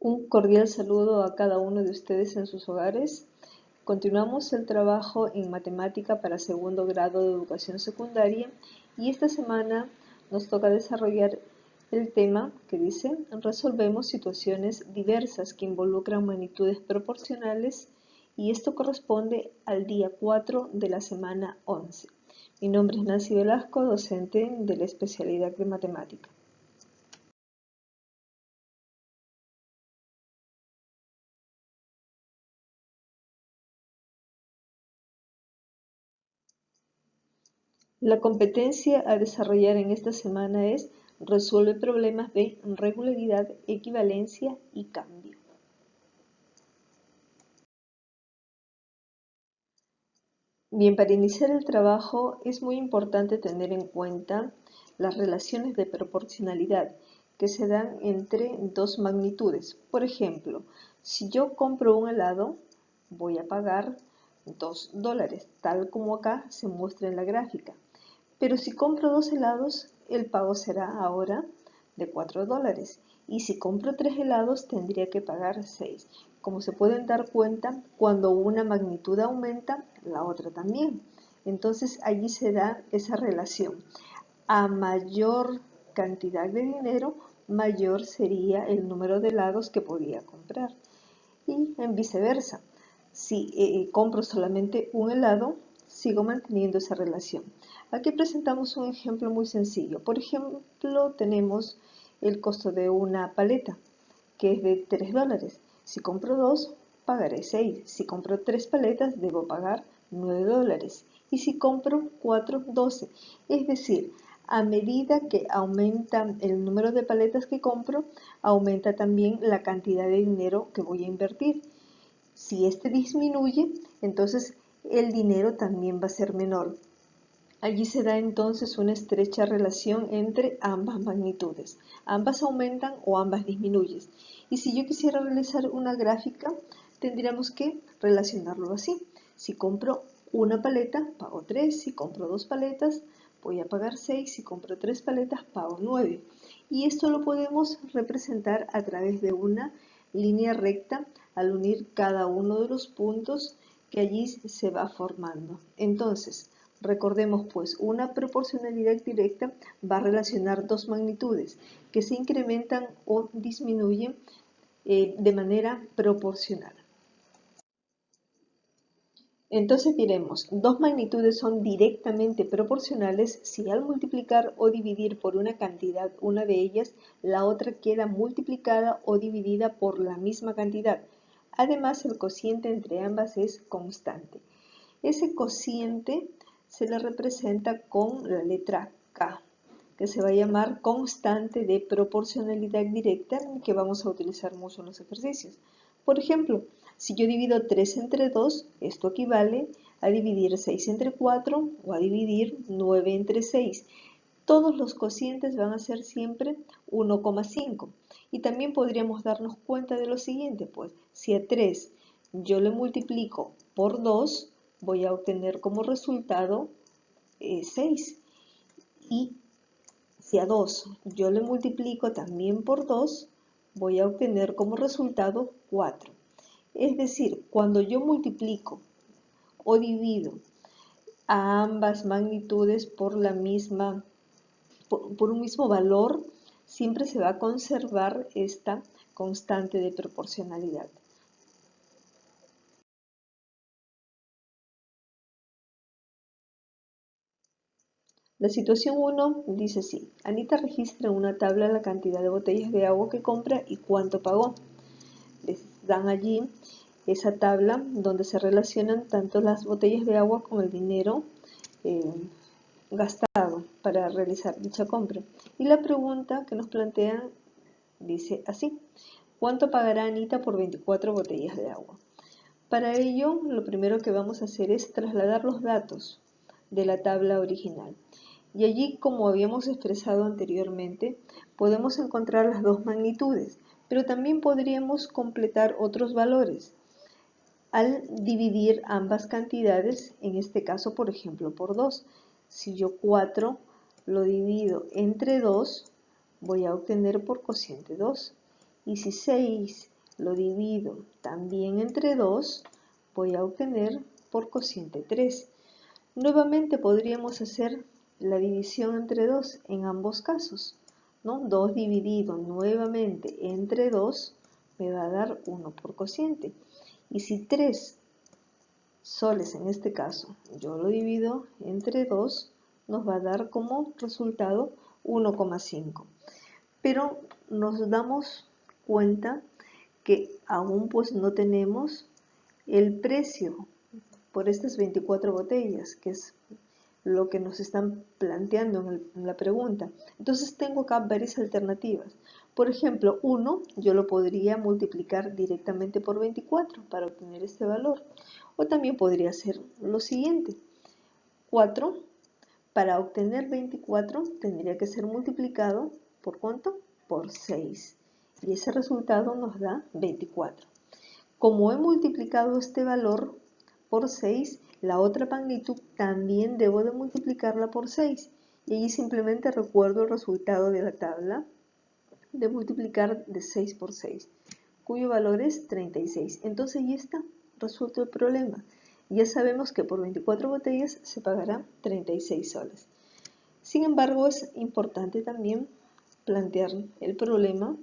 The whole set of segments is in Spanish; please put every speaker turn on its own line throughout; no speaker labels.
Un cordial saludo a cada uno de ustedes en sus hogares. Continuamos el trabajo en matemática para segundo grado de educación secundaria y esta semana nos toca desarrollar el tema que dice: resolvemos situaciones diversas que involucran magnitudes proporcionales, y esto corresponde al día 4 de la semana 11. Mi nombre es Nancy Velasco, docente de la especialidad de matemática. La competencia a desarrollar en esta semana es: resuelve problemas de regularidad, equivalencia y cambio. Bien, para iniciar el trabajo es muy importante tener en cuenta las relaciones de proporcionalidad que se dan entre dos magnitudes. Por ejemplo, si yo compro un helado, voy a pagar $2, tal como acá se muestra en la gráfica. Pero si compro 2 helados, el pago será ahora de $4. Y si compro 3 helados, tendría que pagar 6. Como se pueden dar cuenta, cuando una magnitud aumenta, la otra también. Entonces allí se da esa relación. A mayor cantidad de dinero, mayor sería el número de helados que podía comprar. Y en viceversa. Si compro solamente un helado, sigo manteniendo esa relación. Aquí presentamos un ejemplo muy sencillo. Por ejemplo, tenemos el costo de una paleta, que es de $3. Si compro 2, pagaré 6. Si compro 3 paletas, debo pagar $9. Y si compro 4, 12. Es decir, a medida que aumenta el número de paletas que compro, aumenta también la cantidad de dinero que voy a invertir. Si este disminuye, entonces el dinero también va a ser menor. Allí se da entonces una estrecha relación entre ambas magnitudes. Ambas aumentan o ambas disminuyen. Y si yo quisiera realizar una gráfica, tendríamos que relacionarlo así. Si compro una paleta, pago 3. Si compro 2 paletas, voy a pagar 6. Si compro 3 paletas, pago 9. Y esto lo podemos representar a través de una línea recta al unir cada uno de los puntos que allí se va formando. Entonces, recordemos pues, una proporcionalidad directa va a relacionar dos magnitudes que se incrementan o disminuyen de manera proporcional. Entonces diremos, dos magnitudes son directamente proporcionales si al multiplicar o dividir por una cantidad una de ellas, la otra queda multiplicada o dividida por la misma cantidad. Además, el cociente entre ambas es constante. Ese cociente se le representa con la letra K, que se va a llamar constante de proporcionalidad directa, que vamos a utilizar mucho en los ejercicios. Por ejemplo, si yo divido 3 entre 2, esto equivale a dividir 6 entre 4 o a dividir 9 entre 6. Todos los cocientes van a ser siempre 1,5. Y también podríamos darnos cuenta de lo siguiente, pues si a 3 yo le multiplico por 2, voy a obtener como resultado 6. Y si a 2 yo le multiplico también por 2, voy a obtener como resultado 4. Es decir, cuando yo multiplico o divido a ambas magnitudes por un mismo valor, siempre se va a conservar esta constante de proporcionalidad. La situación 1 dice así: Anita registra en una tabla la cantidad de botellas de agua que compra y cuánto pagó. Les dan allí esa tabla donde se relacionan tanto las botellas de agua con el dinero gastado para realizar dicha compra. Y la pregunta que nos plantean dice así: ¿cuánto pagará Anita por 24 botellas de agua? Para ello, lo primero que vamos a hacer es trasladar los datos de la tabla original. Y allí, como habíamos expresado anteriormente, podemos encontrar las dos magnitudes, pero también podríamos completar otros valores al dividir ambas cantidades, en este caso, por ejemplo, por 2. Si yo 4 lo divido entre 2, voy a obtener por cociente 2. Y si 6 lo divido también entre 2, voy a obtener por cociente 3. Nuevamente podríamos hacer la división entre 2 en ambos casos, ¿no? 2 dividido nuevamente entre 2 me va a dar 1 por cociente. Y si 3 soles en este caso yo lo divido entre 2, nos va a dar como resultado 1,5. Pero nos damos cuenta que aún pues no tenemos el precio por estas 24 botellas, que es lo que nos están planteando en la pregunta. Entonces tengo acá varias alternativas. Por ejemplo, 1 yo lo podría multiplicar directamente por 24 para obtener este valor. O también podría ser lo siguiente. 4, para obtener 24 tendría que ser multiplicado ¿por cuánto? Por 6. Y ese resultado nos da 24. Como he multiplicado este valor por 6, la otra magnitud también debo de multiplicarla por 6. Y allí simplemente recuerdo el resultado de la tabla de multiplicar de 6 por 6, cuyo valor es 36. Entonces ya está, resuelto el problema. Ya sabemos que por 24 botellas se pagará 36 soles. Sin embargo, es importante también plantear el problema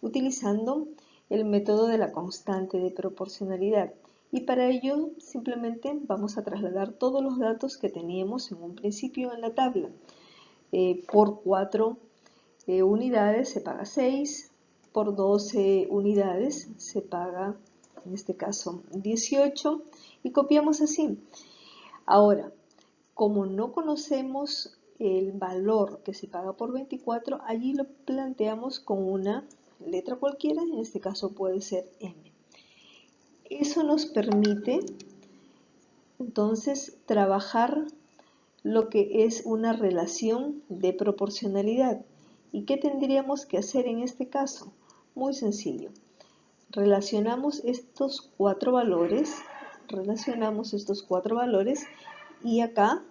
utilizando el método de la constante de proporcionalidad. Y para ello simplemente vamos a trasladar todos los datos que teníamos en un principio en la tabla. Por 4 unidades se paga 6, por 12 unidades se paga, en este caso, 18, y copiamos así. Ahora, como no conocemos el valor que se paga por 24, allí lo planteamos con una letra cualquiera, en este caso puede ser M. Eso nos permite entonces trabajar lo que es una relación de proporcionalidad. ¿Y qué tendríamos que hacer en este caso? Muy sencillo. Relacionamos estos cuatro valores y acá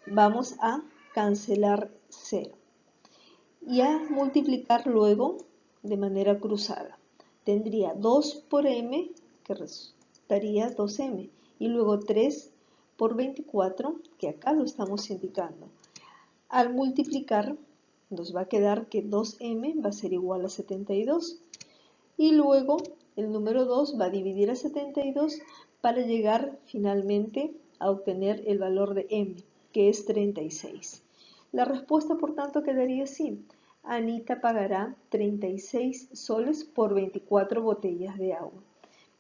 vamos a cancelar 0 y a multiplicar luego de manera cruzada. Tendría 2 por m, que resultaría 2m, y luego 3 por 24, que acá lo estamos indicando. Al multiplicar nos va a quedar que 2m va a ser igual a 72, y luego el número 2 va a dividir a 72 para llegar finalmente a obtener el valor de m, que es 36. La respuesta, por tanto, quedaría así. Anita pagará 36 soles por 24 botellas de agua.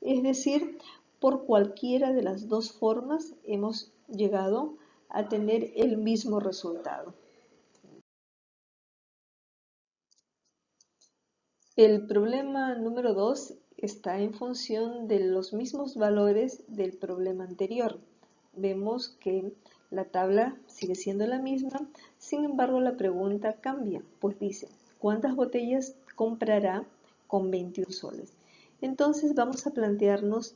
Es decir, por cualquiera de las dos formas hemos llegado a tener el mismo resultado. El problema número 2 está en función de los mismos valores del problema anterior. Vemos que la tabla sigue siendo la misma, sin embargo la pregunta cambia, pues dice, ¿cuántas botellas comprará con 21 soles? Entonces vamos a plantearnos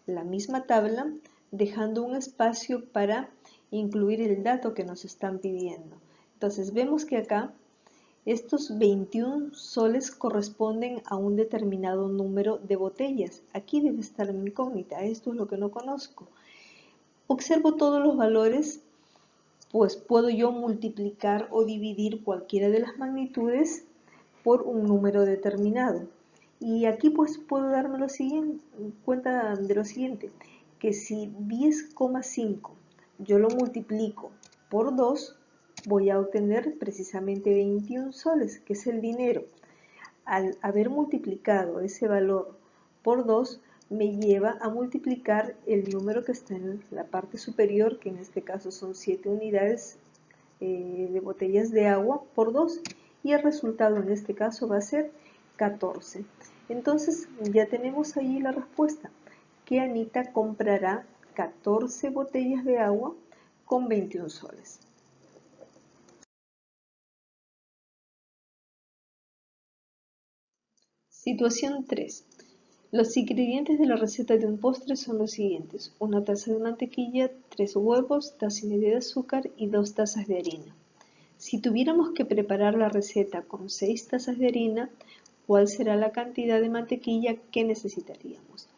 la misma tabla, dejando un espacio para incluir el dato que nos están pidiendo. Entonces vemos que acá estos 21 soles corresponden a un determinado número de botellas. Aquí debe estar mi incógnita, esto es lo que no conozco. Observo todos los valores, pues puedo yo multiplicar o dividir cualquiera de las magnitudes por un número determinado. Y aquí pues puedo darme cuenta de lo siguiente, que si 10,5 yo lo multiplico por 2, voy a obtener precisamente 21 soles, que es el dinero. Al haber multiplicado ese valor por 2, me lleva a multiplicar el número que está en la parte superior, que en este caso son 7 unidades de botellas de agua, por 2, y el resultado en este caso va a ser 14. Entonces ya tenemos ahí la respuesta, que Anita comprará 14 botellas de agua con 21 soles. Situación 3. Los ingredientes de la receta de un postre son los siguientes: una taza de mantequilla, 3 huevos, taza y media de azúcar y 2 tazas de harina. Si tuviéramos que preparar la receta con 6 tazas de harina, cuál será la cantidad de mantequilla que necesitaríamos.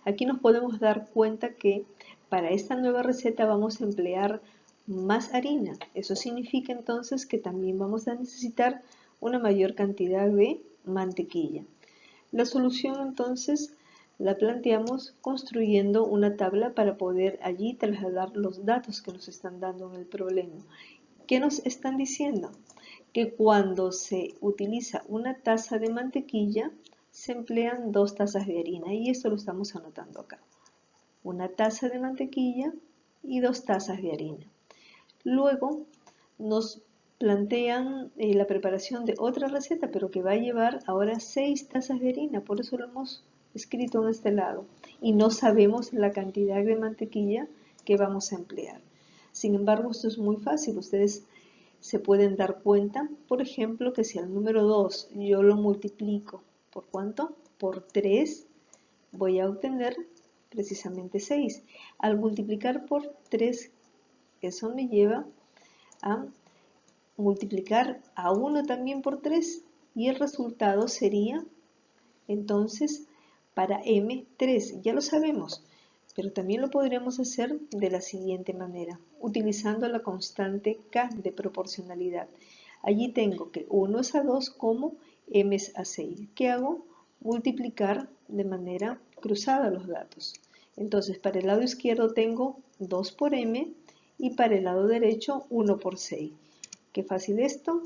Aquí nos podemos dar cuenta que para esta nueva receta vamos a emplear más harina. Eso significa entonces que también vamos a necesitar una mayor cantidad de mantequilla. La solución entonces la planteamos construyendo una tabla para poder allí trasladar los datos que nos están dando en el problema. ¿Qué nos están diciendo? Que cuando se utiliza una taza de mantequilla, se emplean 2 tazas de harina, y esto lo estamos anotando acá. Una taza de mantequilla y 2 tazas de harina. Luego nos plantean la preparación de otra receta, pero que va a llevar ahora 6 tazas de harina, por eso lo hemos escrito en este lado, y no sabemos la cantidad de mantequilla que vamos a emplear. Sin embargo, esto es muy fácil. Ustedes se pueden dar cuenta, por ejemplo, que si al número 2 yo lo multiplico, ¿por cuánto? Por 3, voy a obtener precisamente 6. Al multiplicar por 3, eso me lleva a multiplicar a 1 también por 3, y el resultado sería entonces para M 3. Ya lo sabemos, pero también lo podríamos hacer de la siguiente manera, utilizando la constante K de proporcionalidad. Allí tengo que 1 es a 2 como M es a 6. ¿Qué hago? Multiplicar de manera cruzada los datos. Entonces, para el lado izquierdo tengo 2 por M y para el lado derecho 1 por 6. Qué fácil esto.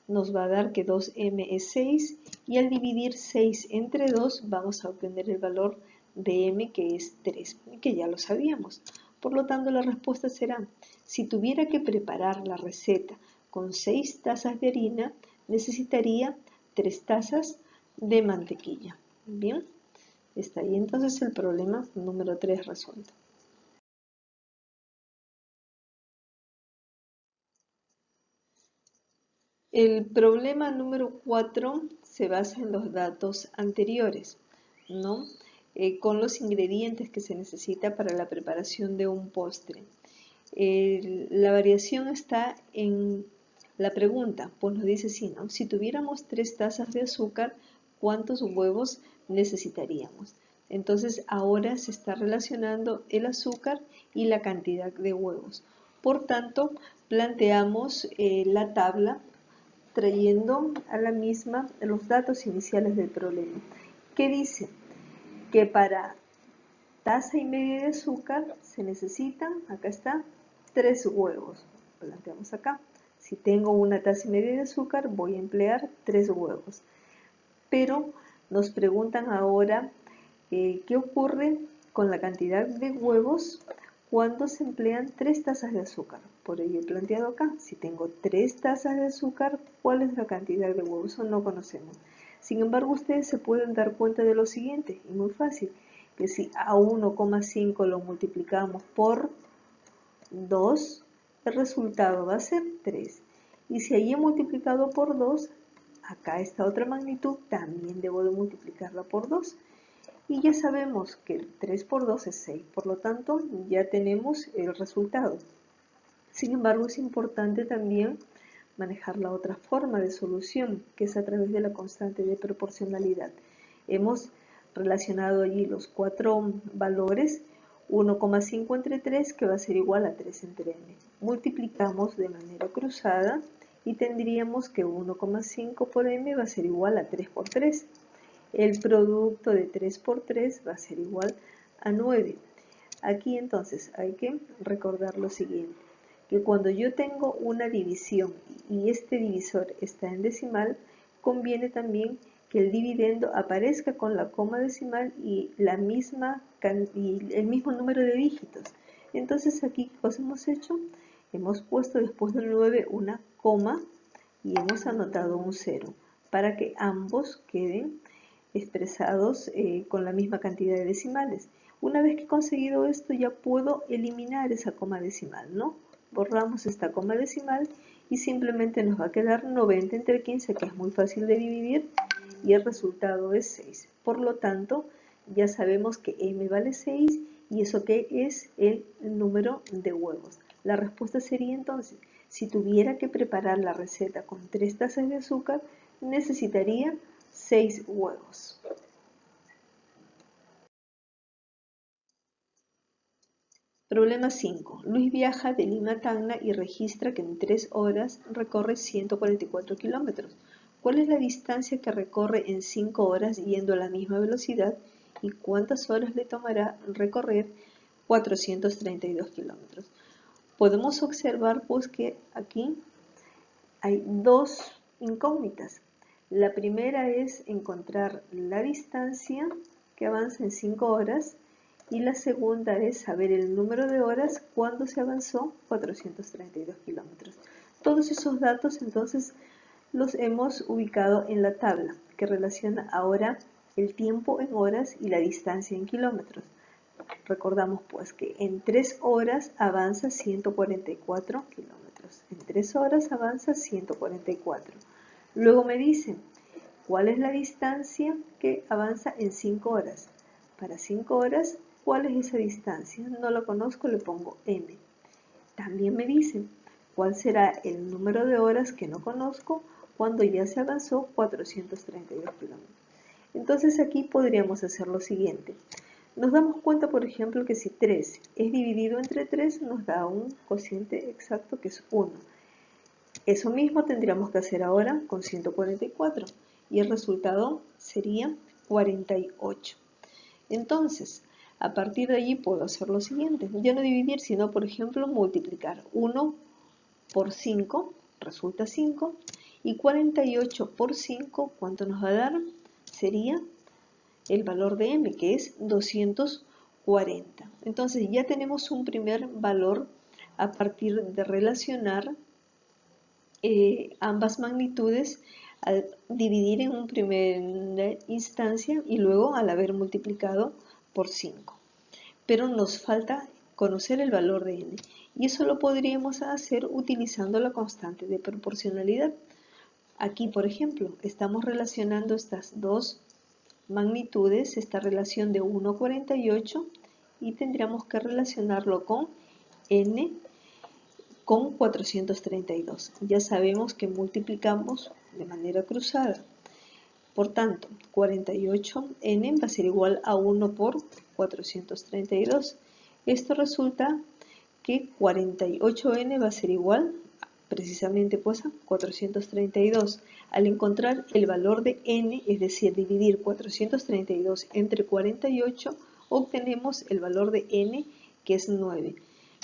Nos va a dar que 2m es 6, y al dividir 6 entre 2 vamos a obtener el valor de m, que es 3, que ya lo sabíamos. Por lo tanto, la respuesta será, si tuviera que preparar la receta con 6 tazas de harina, necesitaría 3 tazas de mantequilla. Bien, está ahí entonces el problema número 3 resuelto. El problema número 4 se basa en los datos anteriores, ¿no? Con los ingredientes que se necesita para la preparación de un postre. La variación está en la pregunta, pues nos dice así, ¿no? Si tuviéramos 3 tazas de azúcar, ¿cuántos huevos necesitaríamos? Entonces ahora se está relacionando el azúcar y la cantidad de huevos. Por tanto, planteamos la tabla trayendo a la misma los datos iniciales del problema, que dice que para taza y media de azúcar se necesitan, acá está, 3 huevos. Planteamos acá, si tengo una taza y media de azúcar voy a emplear 3 huevos. Pero nos preguntan ahora qué ocurre con la cantidad de huevos cuando se emplean 3 tazas de azúcar. Por ello he planteado acá, si tengo 3 tazas de azúcar, ¿cuál es la cantidad de huevos? Eso no conocemos. Sin embargo, ustedes se pueden dar cuenta de lo siguiente, y muy fácil, que si a 1,5 lo multiplicamos por 2, el resultado va a ser 3. Y si allí he multiplicado por 2, acá esta otra magnitud también debo de multiplicarla por 2. Y ya sabemos que 3 por 2 es 6, por lo tanto ya tenemos el resultado. Sin embargo, es importante también manejar la otra forma de solución, que es a través de la constante de proporcionalidad. Hemos relacionado allí los 4 valores, 1,5 entre 3, que va a ser igual a 3 entre m. Multiplicamos de manera cruzada y tendríamos que 1,5 por m va a ser igual a 3 por 3. El producto de 3 por 3 va a ser igual a 9. Aquí entonces hay que recordar lo siguiente, que cuando yo tengo una división y este divisor está en decimal, conviene también que el dividendo aparezca con la coma decimal y el mismo número de dígitos. Entonces aquí, ¿qué cosa hemos hecho? Hemos puesto después del 9 una coma y hemos anotado un 0 para que ambos queden expresados con la misma cantidad de decimales. Una vez que he conseguido esto, ya puedo eliminar esa coma decimal, ¿no? Borramos esta coma decimal y simplemente nos va a quedar 90 entre 15, que es muy fácil de dividir, y el resultado es 6. Por lo tanto, ya sabemos que m vale 6, y eso que es el número de huevos. La respuesta sería entonces, si tuviera que preparar la receta con 3 tazas de azúcar, necesitaría 6 huevos. Problema 5. Luis viaja de Lima a Tacna y registra que en 3 horas recorre 144 kilómetros. ¿Cuál es la distancia que recorre en 5 horas yendo a la misma velocidad y cuántas horas le tomará recorrer 432 kilómetros? Podemos observar pues que aquí hay dos incógnitas. La primera es encontrar la distancia que avanza en 5 horas y la segunda es saber el número de horas cuando se avanzó 432 kilómetros. Todos esos datos entonces los hemos ubicado en la tabla que relaciona ahora el tiempo en horas y la distancia en kilómetros. Recordamos pues que en 3 horas avanza 144 kilómetros. En 3 horas avanza 144. Luego me dice, ¿cuál es la distancia que avanza en 5 horas? Para 5 horas, ¿cuál es esa distancia? No lo conozco, le pongo m. También me dice, ¿cuál será el número de horas que no conozco cuando ya se avanzó 432 kilómetros? Entonces aquí podríamos hacer lo siguiente. Nos damos cuenta, por ejemplo, que si 3 es dividido entre 3 nos da un cociente exacto que es 1. Eso mismo tendríamos que hacer ahora con 144 y el resultado sería 48. Entonces, a partir de allí puedo hacer lo siguiente. Ya no dividir, sino, por ejemplo, multiplicar 1 por 5, resulta 5, y 48 por 5, ¿cuánto nos va a dar? Sería el valor de m, que es 240. Entonces ya tenemos un primer valor a partir de relacionar ambas magnitudes al dividir en una primera instancia y luego al haber multiplicado por 5. Pero nos falta conocer el valor de n y eso lo podríamos hacer utilizando la constante de proporcionalidad. Aquí, por ejemplo, estamos relacionando estas dos magnitudes, esta relación de 1 a 48, y tendríamos que relacionarlo con n con 432. Ya sabemos que multiplicamos de manera cruzada. Por tanto, 48n va a ser igual a 1 por 432. Esto resulta que 48n va a ser igual precisamente pues a 432. Al encontrar el valor de n, es decir, dividir 432 entre 48, obtenemos el valor de n, que es 9.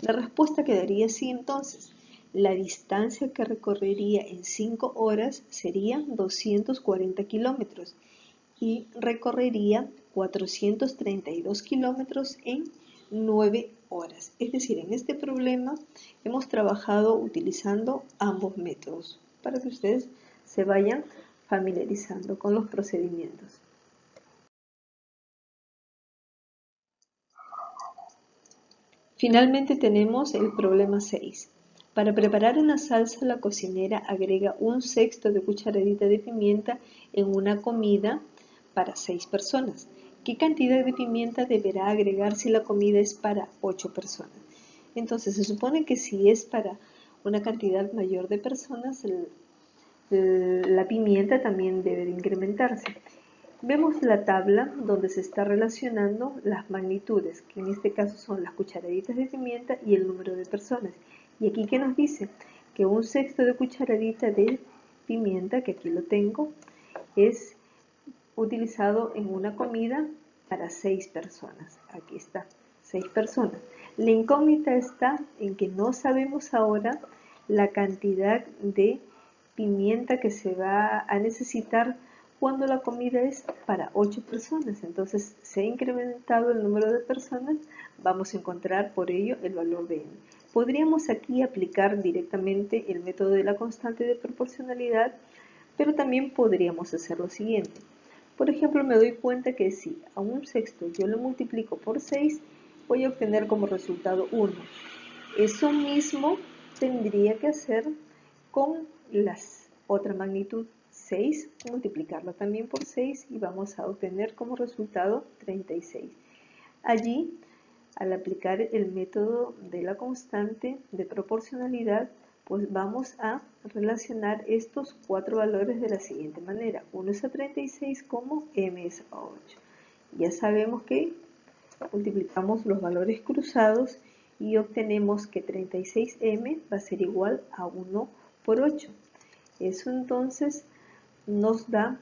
La respuesta quedaría así entonces. La distancia que recorrería en 5 horas sería 240 kilómetros y recorrería 432 kilómetros en 9 horas. Es decir, en este problema hemos trabajado utilizando ambos métodos para que ustedes se vayan familiarizando con los procedimientos. Finalmente tenemos el problema 6. Para preparar una salsa, la cocinera agrega 1/6 de cucharadita de pimienta en una comida para 6 personas. ¿Qué cantidad de pimienta deberá agregar si la comida es para 8 personas? Entonces, se supone que si es para una cantidad mayor de personas, la pimienta también debe de incrementarse. Vemos la tabla donde se está relacionando las magnitudes, que en este caso son las cucharaditas de pimienta y el número de personas. Y aquí, ¿qué nos dice? Que 1/6 de cucharadita de pimienta, que aquí lo tengo, es utilizado en una comida para 6 personas. Aquí está, 6 personas. La incógnita está en que no sabemos ahora la cantidad de pimienta que se va a necesitar cuando la comida es para 8 personas. Entonces se ha incrementado el número de personas, vamos a encontrar por ello el valor de n. Podríamos aquí aplicar directamente el método de la constante de proporcionalidad, pero también podríamos hacer lo siguiente. Por ejemplo, me doy cuenta que si a 1/6 yo lo multiplico por 6, voy a obtener como resultado 1. Eso mismo tendría que hacer con la otra magnitud 6, multiplicarla también por 6 y vamos a obtener como resultado 36. Allí, al aplicar el método de la constante de proporcionalidad, Pues vamos a relacionar estos 4 valores de la siguiente manera. 1 es a 36 como m es a 8. Ya sabemos que multiplicamos los valores cruzados y obtenemos que 36m va a ser igual a 1 por 8. Eso entonces nos da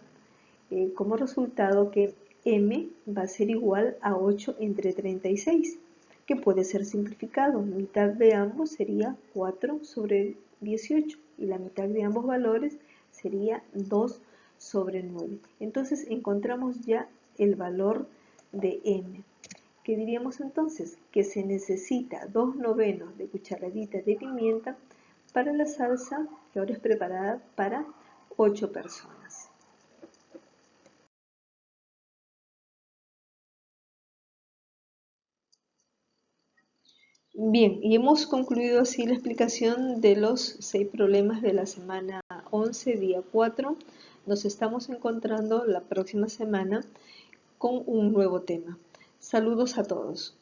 como resultado que m va a ser igual a 8 entre 36, que puede ser simplificado. Mitad de ambos sería 4 sobre 18 y la mitad de ambos valores sería 2 sobre 9. Entonces encontramos ya el valor de m. ¿Qué diríamos entonces? Que se necesita 2/9 de cucharadita de pimienta para la salsa que ahora es preparada para 8 personas. Bien, y hemos concluido así la explicación de los 6 problemas de la semana 11, día 4. Nos estamos encontrando la próxima semana con un nuevo tema. Saludos a todos.